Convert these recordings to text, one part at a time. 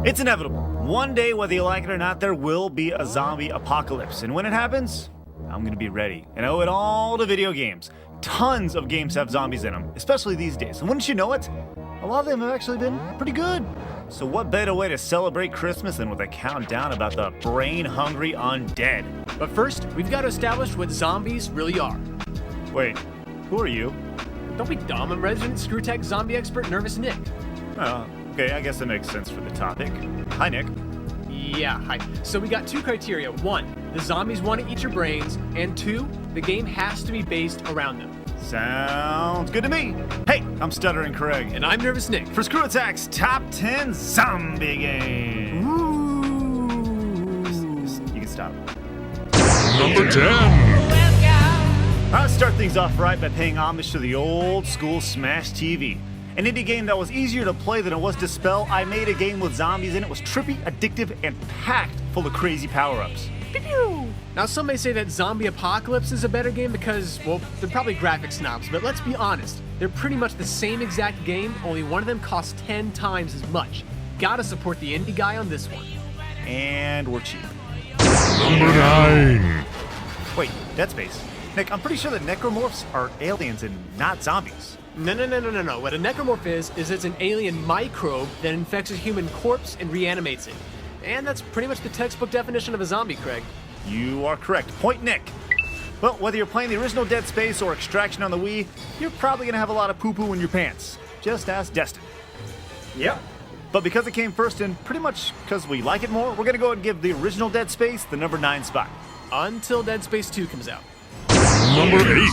It's inevitable. One day, whether you like it or not, there will be a zombie apocalypse. And when it happens, I'm gonna be ready. And I owe it all to video games. Tons of games have zombies in them, especially these days. And wouldn't you know it, a lot of them have actually been pretty good. So what better way to celebrate Christmas than with a countdown about the brain-hungry undead? But first, we've got to establish what zombies really are. Wait, who are you? Don't be dumb, I'm resident screwattack zombie expert Nervous Nick. Oh, okay, I guess that makes sense for the topic. Hi, Nick. Yeah, hi. So we got two criteria. One, the zombies want to eat your brains. And two, the game has to be based around them. Sounds good to me. Hey, I'm Stuttering Craig. And I'm Nervous Nick. For Screwattack's Top 10 Zombie Game. You can stop. Number 10. I'll start things off right by paying homage to the old school Smash TV. An indie game that was easier to play than it was to spell. I made a game with zombies and it was trippy, addictive, and packed full of crazy power-ups. Now some may say that Zombie Apocalypse is a better game because, well, they're probably graphic snobs, but let's be honest. They're pretty much the same exact game, only one of them costs 10 times as much. Gotta support the indie guy on this one. And we're cheap. Number 9. Wait, Dead Space. Nick, I'm pretty sure that necromorphs are aliens and not zombies. No. What a necromorph is it's an alien microbe that infects a human corpse and reanimates it. And that's pretty much the textbook definition of a zombie, Craig. You are correct. Point Nick. Well, whether you're playing the original Dead Space or Extraction on the Wii, you're probably going to have a lot of poo-poo in your pants. Just ask Destin. Yep. But because it came first and pretty much because we like it more, we're going to go and give the original Dead Space the number 9 spot. Until Dead Space 2 comes out. Number 8.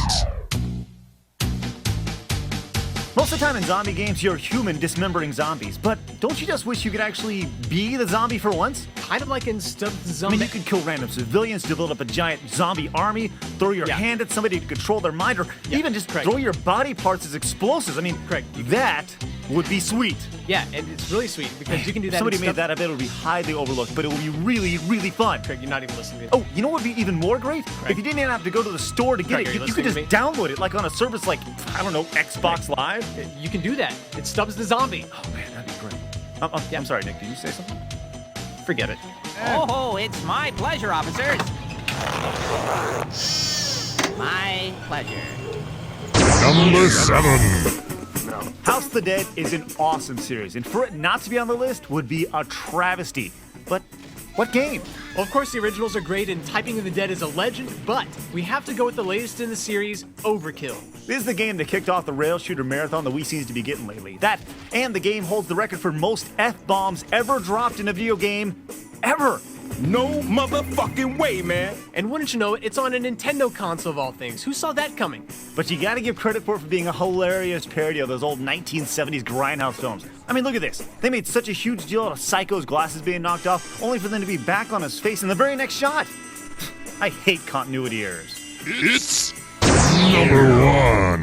Most of the time in zombie games, you're human dismembering zombies, but don't you just wish you could actually be the zombie for once? Kind of like in Stubbed the I Zombie. mean, you could kill random civilians to build up a giant zombie army, throw your hand at somebody to control their mind, or even just throw your body parts as explosives. I mean, Craig, that would be sweet. Yeah, and it's really sweet because you can do that. Somebody made that, I bet it would be highly overlooked, but it would be really, really fun. Craig, you're not even listening to me. Oh, you know what would be even more great? Craig. If you didn't even have to go to the store to get Craig, it. You could listening just to me? download it, like on a service like, I don't know, Xbox Live. You can do that. It Stubbs the Zombie. Oh man, that'd be great. I'm sorry, Nick, did you say something? Forget it. Oh, it's my pleasure, officers. My pleasure. Number 7. House of the Dead is an awesome series, and for it not to be on the list would be a travesty. But what game? Well, of course, the originals are great, and Typing of the Dead is a legend, but we have to go with the latest in the series, Overkill. This is the game that kicked off the rail shooter marathon that we seems to be getting lately. That, and the game holds the record for most F-bombs ever dropped in a video game, ever. No motherfucking way, man. And wouldn't you know it, it's on a Nintendo console of all things. Who saw that coming? But you gotta give credit for it for being a hilarious parody of those old 1970s grindhouse films. I mean, look at this. They made such a huge deal out of Psycho's glasses being knocked off, only for them to be back on his face in the very next shot. I hate continuity errors. It's number 1.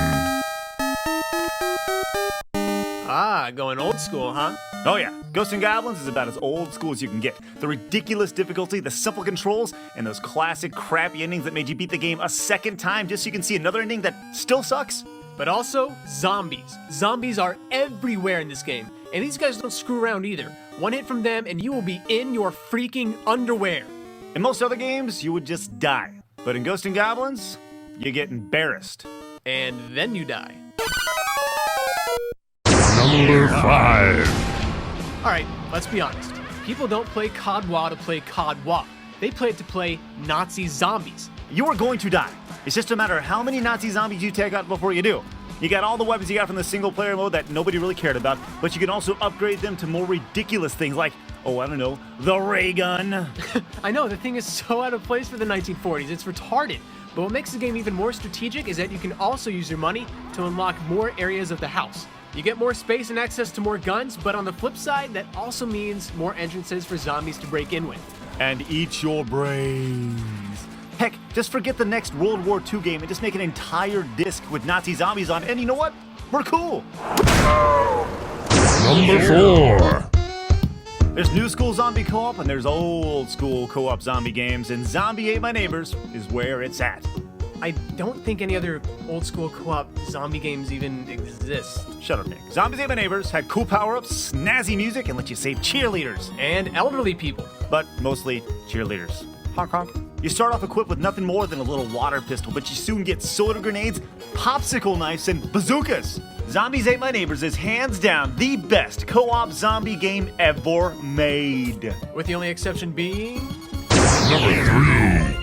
Ah, going old school, huh? Oh yeah, Ghosts and Goblins is about as old school as you can get. The ridiculous difficulty, the simple controls, and those classic crappy endings that made you beat the game a second time just so you can see another ending that still sucks. But also, zombies. Zombies are everywhere in this game, and these guys don't screw around either. One hit from them and you will be in your freaking underwear. In most other games, you would just die. But in Ghosts and Goblins, you get embarrassed. And then you die. Number 5. Alright, let's be honest. People don't play COD WA to play COD WA. They play it to play Nazi zombies. You are going to die. It's just a matter of how many Nazi zombies you take out before you do. You got all the weapons you got from the single player mode that nobody really cared about, but you can also upgrade them to more ridiculous things like, oh, I don't know, the ray gun. I know, the thing is so out of place for the 1940s, it's retarded. But what makes the game even more strategic is that you can also use your money to unlock more areas of the house. You get more space and access to more guns, but on the flip side, that also means more entrances for zombies to break in with. And eat your brains. Heck, just forget the next World War II game and just make an entire disc with Nazi zombies on it, and you know what? We're cool. Number 4. There's new school zombie co-op and there's old school co-op zombie games, and Zombie Ate My Neighbors is where it's at. I don't think any other old school co-op zombie games even exist. Shut up, Nick. Zombies Ate My Neighbors had cool power-ups, snazzy music, and let you save cheerleaders. And elderly people. But mostly cheerleaders. Honk honk. You start off equipped with nothing more than a little water pistol, but you soon get soda grenades, popsicle knives, and bazookas. Zombies Ate My Neighbors is hands down the best co-op zombie game ever made. With the only exception being... Number 3.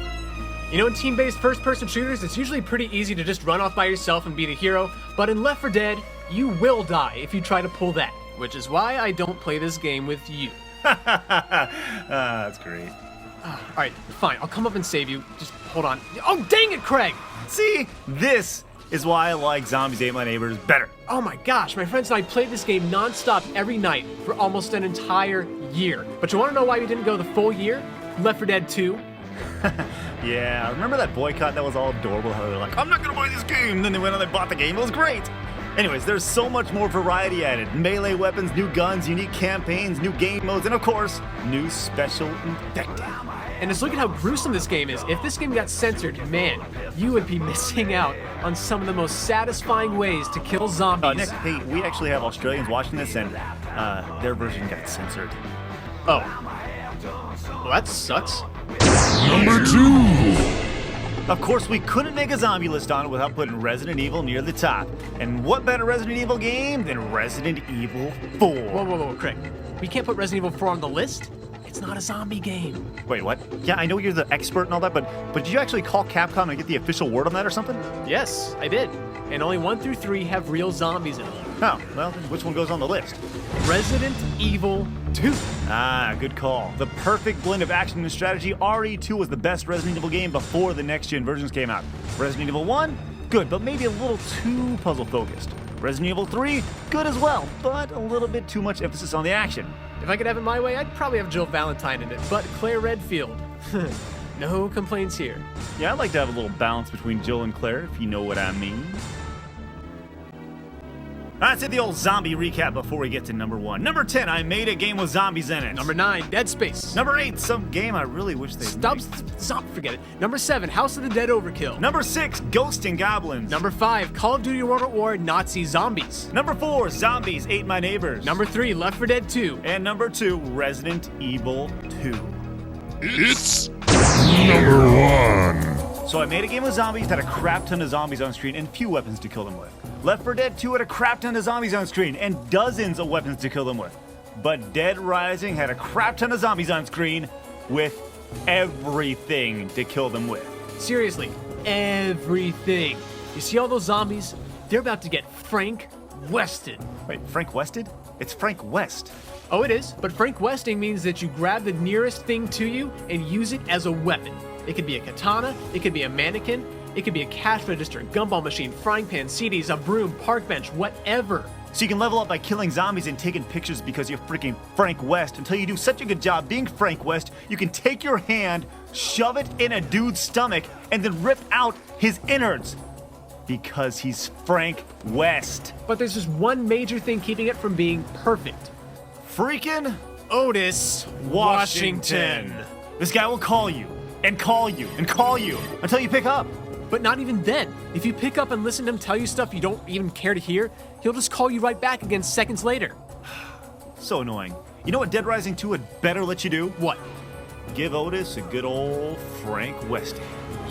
You know, in team-based first-person shooters, it's usually pretty easy to just run off by yourself and be the hero, but in Left 4 Dead, you will die if you try to pull that, which is why I don't play this game with you. That's great. Alright, fine, I'll come up and save you. Just hold on. Oh, dang it, Craig! See, this is why I like Zombies Ate My Neighbors better. Oh my gosh, my friends and I played this game non-stop every night for almost an entire year. But you want to know why we didn't go the full year? Left 4 Dead 2. Yeah, remember that boycott that was all adorable? How they were like, I'm not gonna buy this game. Then they went and they bought the game. It was great. Anyways, there's so much more variety added. Melee weapons, new guns, unique campaigns, new game modes, and of course, new special effects. And just look at how gruesome this game is. If this game got censored, man, you would be missing out on some of the most satisfying ways to kill zombies. Nick, hey, we actually have Australians watching this, and their version got censored. Oh. Well, that sucks. Number 2. Of course, we couldn't make a zombie list on it without putting Resident Evil near the top. And what better Resident Evil game than Resident Evil 4? Whoa, Craig. We can't put Resident Evil 4 on the list? It's not a zombie game. Wait, what? Yeah, I know you're the expert and all that, but did you actually call Capcom and get the official word on that or something? Yes, I did. And only 1 through 3 have real zombies in them. Oh, well, then which one goes on the list? Resident Evil 2. Ah, good call. The perfect blend of action and strategy. RE2 was the best Resident Evil game before the next-gen versions came out. Resident Evil 1, good, but maybe a little too puzzle-focused. Resident Evil 3, good as well, but a little bit too much emphasis on the action. If I could have it my way, I'd probably have Jill Valentine in it, but Claire Redfield. No complaints here. Yeah, I'd like to have a little balance between Jill and Claire, if you know what I mean. Let's hit the old zombie recap before we get to number 1. Number 10, I made a game with zombies in it. Number 9, Dead Space. Number 8, some game I really wish they'd Stop, forget it. Number 7, House of the Dead Overkill. Number 6, Ghosts and Goblins. Number 5, Call of Duty World at War Nazi Zombies. Number 4, Zombies Ate My Neighbors. Number 3, Left 4 Dead 2. And number 2, Resident Evil 2. It's number 1. So I made a game with zombies that had a crap ton of zombies on screen and few weapons to kill them with. Left 4 Dead 2 had a crap ton of zombies on screen and dozens of weapons to kill them with. But Dead Rising had a crap ton of zombies on screen with everything to kill them with. Seriously, everything. You see all those zombies? They're about to get Frank Wested. Wait, Frank Wested? It's Frank West. Oh, it is, but Frank Westing means that you grab the nearest thing to you and use it as a weapon. It could be a katana, it could be a mannequin, it could be a cash register, gumball machine, frying pan, CDs, a broom, park bench, whatever. So you can level up by killing zombies and taking pictures because you're freaking Frank West. Until you do such a good job being Frank West, you can take your hand, shove it in a dude's stomach, and then rip out his innards. Because he's Frank West. But there's just one major thing keeping it from being perfect. Freaking Otis Washington. This guy will call you, and call you, and call you, until you pick up. But not even then. If you pick up and listen to him tell you stuff you don't even care to hear, he'll just call you right back again seconds later. So annoying. You know what Dead Rising 2 had better let you do? What? Give Otis a good old Frank Westing.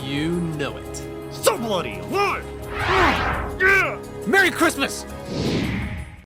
You know it. So bloody! What? Merry Christmas!